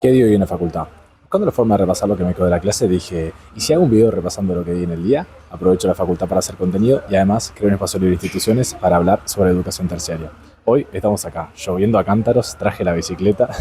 ¿Qué di hoy en la facultad? Buscando la forma de repasar lo que me quedó de la clase, dije, ¿y si hago un video repasando lo que di en el día? Aprovecho la facultad para hacer contenido y además creo un espacio libre de instituciones para hablar sobre educación terciaria. Hoy estamos acá, lloviendo a cántaros, traje la bicicleta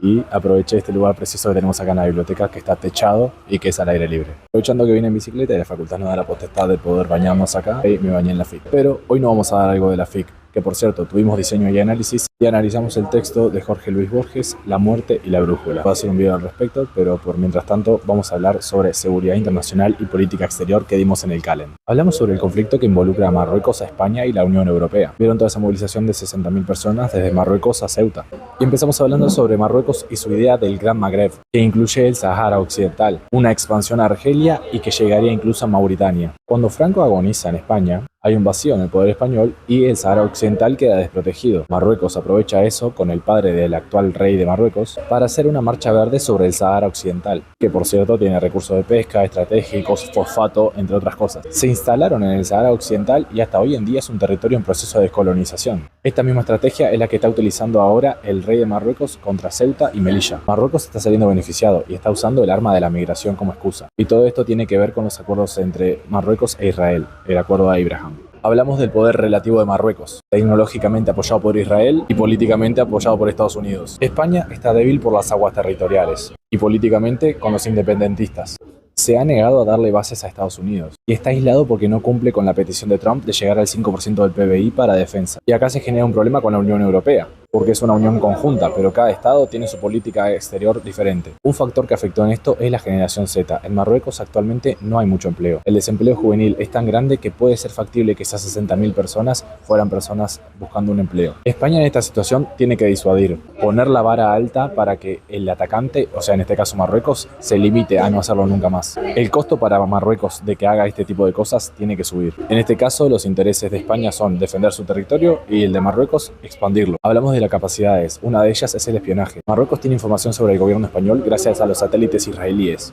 y aproveché este lugar preciso que tenemos acá en la biblioteca, que está techado y que es al aire libre. Aprovechando que vine en bicicleta y la facultad nos da la potestad de poder bañarnos acá, y me bañé en la FIC. Pero hoy no vamos a dar algo de la FIC, que por cierto tuvimos diseño y análisis y analizamos el texto de Jorge Luis Borges, La muerte y la brújula. Voy a hacer un video al respecto, pero por mientras tanto vamos a hablar sobre seguridad internacional y política exterior que dimos en el Calen. Hablamos sobre el conflicto que involucra a Marruecos, a España y la Unión Europea. Vieron toda esa movilización de 60.000 personas desde Marruecos a Ceuta. Y empezamos hablando sobre Marruecos y su idea del Gran Magreb, que incluye el Sahara Occidental, una expansión a Argelia y que llegaría incluso a Mauritania. Cuando Franco agoniza en España, hay un vacío en el poder español y el Sahara Occidental queda desprotegido. Marruecos aprovecha eso con el padre del actual rey de Marruecos para hacer una marcha verde sobre el Sahara Occidental, que por cierto tiene recursos de pesca, estratégicos, fosfato, entre otras cosas. Se instalaron en el Sahara Occidental y hasta hoy en día es un territorio en proceso de descolonización. Esta misma estrategia es la que está utilizando ahora el rey de Marruecos contra Ceuta y Melilla. Marruecos está saliendo beneficiado y está usando el arma de la migración como excusa. Y todo esto tiene que ver con los acuerdos entre Marruecos e Israel, el acuerdo de Abraham. Hablamos del poder relativo de Marruecos, tecnológicamente apoyado por Israel y políticamente apoyado por Estados Unidos. España está débil por las aguas territoriales y políticamente con los independentistas. Se ha negado a darle bases a Estados Unidos y está aislado porque no cumple con la petición de Trump de llegar al 5% del PBI para defensa. Y acá se genera un problema con la Unión Europea, porque es una unión conjunta, pero cada estado tiene su política exterior diferente. Un factor que afectó en esto es la generación Z. En Marruecos actualmente no hay mucho empleo. El desempleo juvenil es tan grande que puede ser factible que esas 60.000 personas fueran personas buscando un empleo. España en esta situación tiene que disuadir, poner la vara alta para que el atacante, o sea en este caso Marruecos, se limite a no hacerlo nunca más. El costo para Marruecos de que haga este tipo de cosas tiene que subir. En este caso los intereses de España son defender su territorio y el de Marruecos expandirlo. Hablamos de las capacidades, una de ellas es el espionaje. Marruecos tiene información sobre el gobierno español gracias a los satélites israelíes.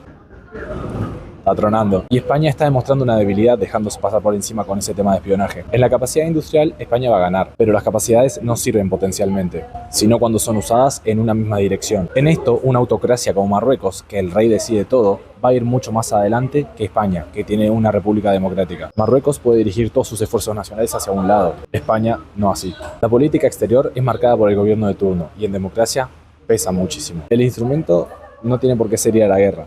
Está tronando. Y España está demostrando una debilidad dejándose pasar por encima con ese tema de espionaje. En la capacidad industrial España va a ganar, pero las capacidades no sirven potencialmente, sino cuando son usadas en una misma dirección. En esto, una autocracia como Marruecos, que el rey decide todo, va a ir mucho más adelante que España, que tiene una república democrática. Marruecos puede dirigir todos sus esfuerzos nacionales hacia un lado, España no así. La política exterior es marcada por el gobierno de turno y en democracia pesa muchísimo. El instrumento no tiene por qué ser ir a la guerra.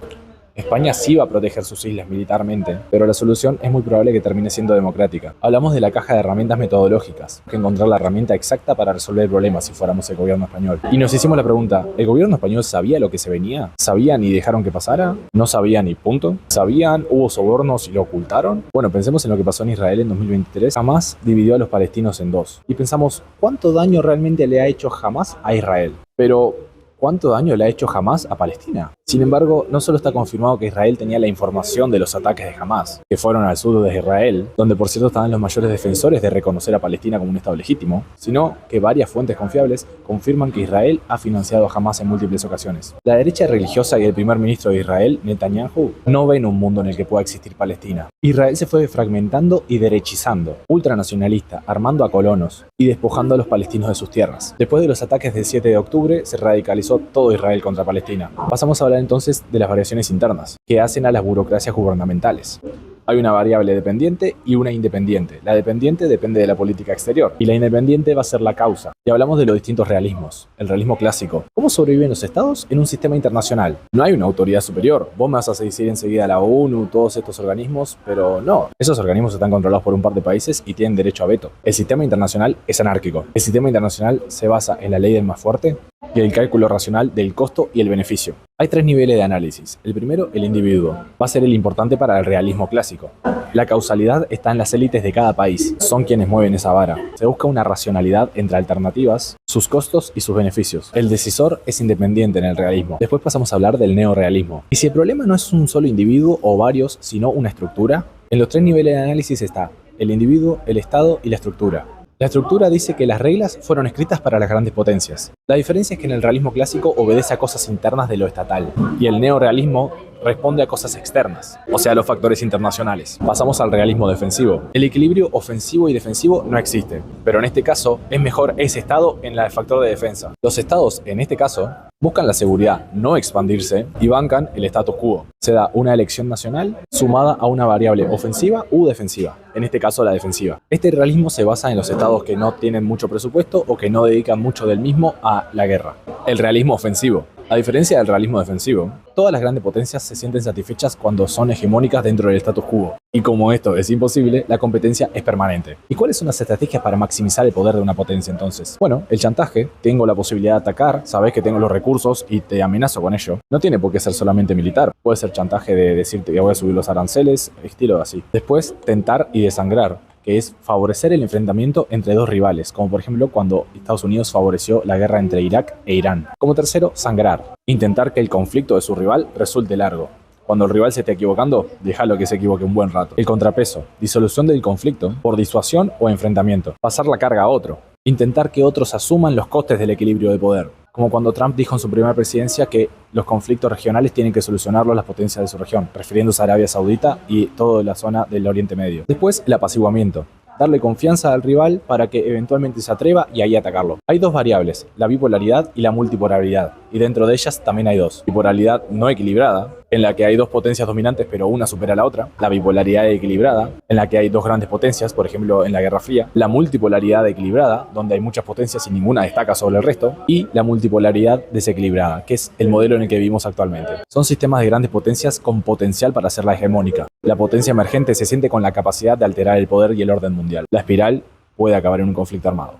España sí va a proteger sus islas militarmente, pero la solución es muy probable que termine siendo democrática. Hablamos de la caja de herramientas metodológicas, que encontrar la herramienta exacta para resolver el problema si fuéramos el gobierno español. Y nos hicimos la pregunta, ¿el gobierno español sabía lo que se venía? ¿Sabían y dejaron que pasara? ¿No sabían y punto? ¿Sabían, hubo sobornos y lo ocultaron? Bueno, pensemos en lo que pasó en Israel en 2023. Hamás dividió a los palestinos en dos. Y pensamos, ¿cuánto daño realmente le ha hecho Hamás a Israel? Pero ¿cuánto daño le ha hecho Hamás a Palestina? Sin embargo, no solo está confirmado que Israel tenía la información de los ataques de Hamás, que fueron al sur de Israel, donde por cierto estaban los mayores defensores de reconocer a Palestina como un estado legítimo, sino que varias fuentes confiables confirman que Israel ha financiado a Hamás en múltiples ocasiones. La derecha religiosa y el primer ministro de Israel, Netanyahu, no ven un mundo en el que pueda existir Palestina. Israel se fue fragmentando y derechizando, ultranacionalista, armando a colonos y despojando a los palestinos de sus tierras. Después de los ataques del 7 de octubre, se radicalizó todo Israel contra Palestina. Pasamos a hablar entonces de las variaciones internas que hacen a las burocracias gubernamentales. Hay una variable dependiente y una independiente. La dependiente depende de la política exterior y la independiente va a ser la causa. Y hablamos de los distintos realismos. El realismo clásico. ¿Cómo sobreviven los estados en un sistema internacional? No hay una autoridad superior. Vos me vas a decir enseguida la ONU, todos estos organismos, pero no. Esos organismos están controlados por un par de países y tienen derecho a veto. El sistema internacional es anárquico. El sistema internacional se basa en la ley del más fuerte y el cálculo racional del costo y el beneficio. Hay tres niveles de análisis. El primero, el individuo. Va a ser el importante para el realismo clásico. La causalidad está en las élites de cada país. Son quienes mueven esa vara. Se busca una racionalidad entre alternativas, sus costos y sus beneficios. El decisor es independiente en el realismo. Después pasamos a hablar del neorealismo. Y si el problema no es un solo individuo o varios, sino una estructura, en los tres niveles de análisis está el individuo, el Estado y la estructura. La estructura dice que las reglas fueron escritas para las grandes potencias. La diferencia es que en el realismo clásico obedece a cosas internas de lo estatal y el neorealismo responde a cosas externas, o sea, a los factores internacionales. Pasamos al realismo defensivo. El equilibrio ofensivo y defensivo no existe, pero en este caso es mejor ese estado en el factor de defensa. Los estados, en este caso, buscan la seguridad, no expandirse, y bancan el status quo. Se da una elección nacional sumada a una variable ofensiva u defensiva, en este caso la defensiva. Este realismo se basa en los estados que no tienen mucho presupuesto o que no dedican mucho del mismo a la guerra. El realismo ofensivo. A diferencia del realismo defensivo, todas las grandes potencias se sienten satisfechas cuando son hegemónicas dentro del status quo. Y como esto es imposible, la competencia es permanente. ¿Y cuáles son las estrategias para maximizar el poder de una potencia entonces? Bueno, el chantaje, tengo la posibilidad de atacar, sabes que tengo los recursos y te amenazo con ello. No tiene por qué ser solamente militar, puede ser chantaje de decirte que voy a subir los aranceles, estilo así. Después, tentar y desangrar, que es favorecer el enfrentamiento entre dos rivales, como por ejemplo cuando Estados Unidos favoreció la guerra entre Irak e Irán. Como tercero, sangrar, intentar que el conflicto de su rival resulte largo. Cuando el rival se esté equivocando, déjalo que se equivoque un buen rato. El contrapeso, disolución del conflicto por disuasión o enfrentamiento. Pasar la carga a otro. Intentar que otros asuman los costes del equilibrio de poder. Como cuando Trump dijo en su primera presidencia que los conflictos regionales tienen que solucionarlos las potencias de su región, refiriéndose a Arabia Saudita y toda la zona del Oriente Medio. Después, el apaciguamiento. Darle confianza al rival para que eventualmente se atreva y ahí atacarlo. Hay dos variables, la bipolaridad y la multipolaridad, y dentro de ellas también hay dos. Bipolaridad no equilibrada, en la que hay dos potencias dominantes pero una supera a la otra. La bipolaridad equilibrada, en la que hay dos grandes potencias, por ejemplo en la Guerra Fría. La multipolaridad equilibrada, donde hay muchas potencias y ninguna destaca sobre el resto. Y la multipolaridad desequilibrada, que es el modelo en el que vivimos actualmente. Son sistemas de grandes potencias con potencial para ser la hegemónica. La potencia emergente se siente con la capacidad de alterar el poder y el orden mundial. La espiral puede acabar en un conflicto armado.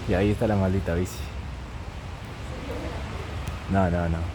Y ahí está la maldita bici. No, no, no.